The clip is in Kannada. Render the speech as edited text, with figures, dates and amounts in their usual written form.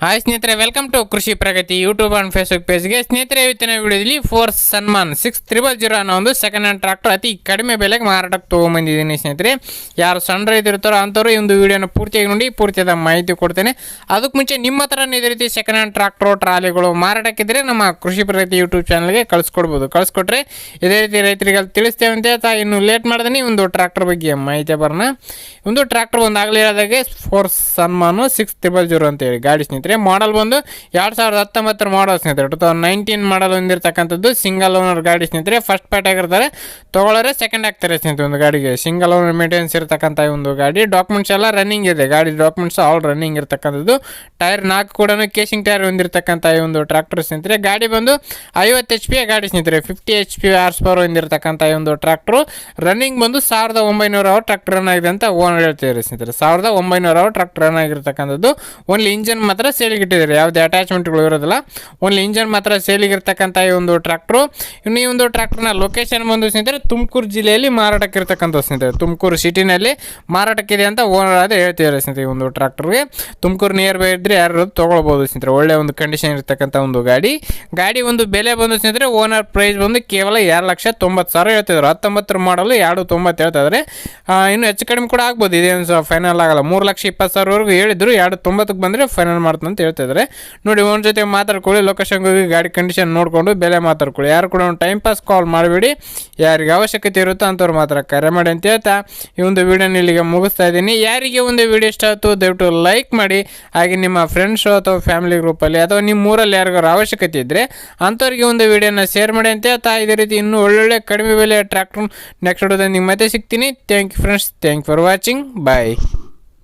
ಹಾಯ್ ಸ್ನೇಹಿತರೆ, ವೆಲ್ಕಮ್ ಟು ಕೃಷಿ ಪ್ರಗತಿ ಯೂಟ್ಯೂಬ್ ಆ್ಯಂಡ್ ಫೇಸ್ಬುಕ್ ಪೇಜ್ಗೆ. ಸ್ನೇಹಿತರೆ, ಇವತ್ತಿನ ವಿಡಿಯೋದಲ್ಲಿ ಫೋರ್ಸ್ ಸನ್ಮಾನ್ 6000 ಅನ್ನೋ ಒಂದು ಸೆಕೆಂಡ್ ಹ್ಯಾಂಡ್ ಟ್ರಾಕ್ಟರ್ ಅತಿ ಕಡಿಮೆ ಬೆಲೆಗೆ ಮಾರಾಟಕ್ಕೆ ತೊಗೊಂಬಂದಿದ್ದೀನಿ. ಸ್ನೇಹಿತರೆ, ಯಾರು ಸಣ್ಣ ರೈತರು ಇರ್ತಾರೋ ಅಂಥವ್ರು ಈ ಒಂದು ವಿಡಿಯೋನ ಪೂರ್ತಿಯಾಗಿ ನೋಡಿ ಪೂರ್ತಿಯಾದ ಮಾಹಿತಿ ಕೊಡ್ತೇನೆ. ಅದಕ್ಕೆ ಮುಂಚೆ ನಿಮ್ಮ ಹತ್ರ ಇದೇ ರೀತಿ ಸೆಕೆಂಡ್ ಹ್ಯಾಂಡ್ ಟ್ರಾಕ್ಟರ್ ಟ್ರಾಲಿಗಳು ಮಾರಾಟಕ್ಕಿದ್ರೆ ನಮ್ಮ ಕೃಷಿ ಪ್ರಗತಿ ಯೂಟ್ಯೂಬ್ ಚಾನಲ್ಗೆ ಕಳಿಸ್ಕೊಡ್ಬೋದು. ಕಳಿಸ್ಕೊಟ್ರೆ ಇದೇ ರೀತಿ ರೈತರಿಗೆ ತಿಳಿಸ್ತೇವೆ ಅಂತ ಹೇಳ್ತಾ ಇನ್ನು ಲೇಟ್ ಮಾಡ್ದೆ ಒಂದು ಟ್ರಾಕ್ಟರ್ ಬಗ್ಗೆ ಮಾಹಿತಿ ಬರೋಣ. ಒಂದು ಟ್ರಾಕ್ಟರ್ ಒಂದು ಆಗಲಿರೋದಾಗೆ ಫೋರ್ಸ್ ಸನ್ಮಾನು 6000 ಅಂತೇಳಿ ಗಾಡಿ. ಸ್ನೇಹಿತರೆ, ಮಾಡಲ್ ಬಂದು 2019 ಮಾಡಲ್ ಸ್ನೇಹಿತರೆ, 2019 ಮಾಡಲ್ ಹೊಂದಿರತಕ್ಕಂಥದ್ದು ಸಿಂಗಲ್ ಓನರ್ ಗಾಡಿ. ಸ್ನೇಹಿತರೆ, ಫಸ್ಟ್ ಪಾರ್ಟ್ ಆಗಿರ್ತಾರೆ, ತೊಗೊಳ್ಳೋರೆ ಸೆಕೆಂಡ್ ಆಗ್ತಾರೆ. ಸ್ನೇಹಿತರೆ, ಒಂದು ಗಾಡಿಗೆ ಸಿಂಗಲ್ ಓನರ್ ಮೇಂಟೆನೆನ್ಸ್ ಇರತಕ್ಕಂಥ ಒಂದು ಗಾಡಿ. ಡಾಕ್ಯುಮೆಂಟ್ಸ್ ಎಲ್ಲ ರನ್ನಿಂಗ್ ಇದೆ, ಗಾಡಿ ಡಾಕ್ಯುಮೆಂಟ್ಸ್ ಆಲ್ ರನ್ನಿಂಗ್ ಇರತಕ್ಕಂಥದ್ದು. ಟೈರ್ 4 ಕೂಡ ಕೇಸಿಂಗ್ ಟೈರ್ ಹೊಂದಿರತಕ್ಕಂಥ ಈ ಒಂದು ಟ್ರಾಕ್ಟರ್. ಸ್ನೇಹಿತರೆ, ಗಾಡಿ ಬಂದು 50 HP ಗಾಡಿ. ಸ್ನೇಹಿತರೆ, 50 HP ಹಾರ್ಸ್ ಪವರ್ ಹೊಂದಿರತಕ್ಕಂಥ ಈ ಒಂದು ಟ್ರಾಕ್ಟರ್. ರನ್ನಿಂಗ್ ಬಂದು 1900 ಅವರ್ ಟ್ರಾಕ್ಟರ್ ರನ್ ಆಗಿದೆ ಅಂತ ಓನರ್ ಹೇಳ್ತಿದ್ದಾರೆ. ಸ್ನೇಹಿತರೆ, 1900 ಅವರ್ ಟ್ರಾಕ್ಟರ್ ರನ್ ಆಗಿರ್ತಕ್ಕಂಥದ್ದು. ಓನ್ಲಿ ಇಂಜನ್ ಮಾತ್ರ ಸೇಲಿಗೆ ಇಟ್ಟಿದ್ದಾರೆ, ಯಾವುದೇ ಅಟ್ಯಾಚ್ಮೆಂಟ್ಗಳು ಇರೋದಿಲ್ಲ. ಓನ್ಲಿ ಇಂಜನ್ ಮಾತ್ರ ಸೇಲಿಗೆ ಇರ್ತಕ್ಕಂಥ ಈ ಒಂದು ಟ್ರಾಕ್ಟರ್. ಇನ್ನು ಈ ಒಂದು ಟ್ರಾಕ್ಟರ್ನ ಲೊಕೇಶನ್ ಬಂದು ಸ್ನೇಹಿತರೆ ತುಮಕೂರು ಜಿಲ್ಲೆಯಲ್ಲಿ ಮಾರಾಟಕ್ಕೆ ಇರ್ತಕ್ಕಂಥ. ಸ್ನೇಹಿತರೆ, ತುಮಕೂರು ಸಿಟಿನಲ್ಲಿ ಮಾರಾಟಕ್ಕಿದೆ ಅಂತ ಓನರ್ ಅದೇ ಹೇಳ್ತಿದ್ದಾರೆ. ಸ್ನೇಹಿತರೆ, ಈ ಒಂದು ಟ್ರಾಕ್ಟರ್ಗೆ ತುಮಕೂರು ನಿಯರ್ ಬೈ ಇದ್ದರೆ ಯಾರು ತೊಗೊಳ್ಬೋದು. ಸ್ನೇಹಿತರೆ, ಒಳ್ಳೆ ಒಂದು ಕಂಡೀಷನ್ ಇರ್ತಕ್ಕಂಥ ಒಂದು ಗಾಡಿ. ಒಂದು ಬೆಲೆ ಬಂದು ಸ್ನೇಹಿತರೆ ಓನರ್ ಪ್ರೈಸ್ ಬಂದು ಕೇವಲ 2,90,000 ಹೇಳ್ತಿದ್ರು. 19 ಮಾಡಲು 2,90 ಹೇಳ್ತಾ ಇದ್ದಾರೆ. ಇನ್ನು ಹೆಚ್ಚು ಕಡಿಮೆ ಕೂಡ ಆಗ್ಬೋದು, ಇದೇನು ಫೈನಲ್ ಆಗಲ್ಲ. 3,20,000ವರೆಗೂ ಹೇಳಿದ್ರು. 2,90ಕ್ಕೆ ಬಂದರೆ ಫೈನಲ್ ಮಾಡ್ತಾನೆ ಅಂತ ಹೇಳ್ತಿದ್ದಾರೆ. ನೋಡಿ, ಒಂದು ಜೊತೆ ಮಾತಾಡ್ಕೊಳ್ಳಿ, ಲೊಕೇಶನ್ಗೆ ಹೋಗಿ ಗಾಡಿ ಕಂಡೀಷನ್ ನೋಡಿಕೊಂಡು ಬೆಲೆ ಮಾತಾಡ್ಕೊಳ್ಳಿ. ಯಾರು ಕೂಡ ಒಂದು ಟೈಮ್ ಪಾಸ್ ಕಾಲ್ ಮಾಡಬೇಡಿ, ಯಾರಿಗೆ ಅವಶ್ಯಕತೆ ಇರುತ್ತೋ ಅಂಥವ್ರು ಮಾತ್ರ ಕರೆ ಮಾಡಿ ಅಂತ ಹೇಳ್ತಾ ಈ ಒಂದು ವಿಡಿಯೋನ ಇಲ್ಲಿಗೆ ಮುಗಿಸ್ತಾ ಇದ್ದೀನಿ. ಯಾರಿಗೆ ಒಂದು ವಿಡಿಯೋ ಇಷ್ಟ ಆಯಿತು ದಯವಿಟ್ಟು ಲೈಕ್ ಮಾಡಿ. ಹಾಗೆ ನಿಮ್ಮ ಫ್ರೆಂಡ್ಸು ಅಥವಾ ಫ್ಯಾಮಿಲಿ ಗ್ರೂಪಲ್ಲಿ ಅಥವಾ ನಿಮ್ಮ ಊರಲ್ಲಿ ಯಾರಿಗಾರು ಅವಶ್ಯಕತೆ ಇದ್ದರೆ ಅಂಥವ್ರಿಗೆ ಒಂದು ವಿಡಿಯೋನ ಶೇರ್ ಮಾಡಿ ಅಂತ ಹೇಳ್ತಾ ಇದೇ ರೀತಿ ಇನ್ನೂ ಒಳ್ಳೊಳ್ಳೆ ಕಡಿಮೆ ಬೆಲೆ ಟ್ರ್ಯಾಕ್ಟರ್ ನೆಕ್ಸ್ಟ್ ವಿಡಿಯೋದಲ್ಲಿ ನಿಮ್ಮ ಮತ್ತೆ ಸಿಗ್ತೀನಿ. Thank you friends, thank for watching, bye.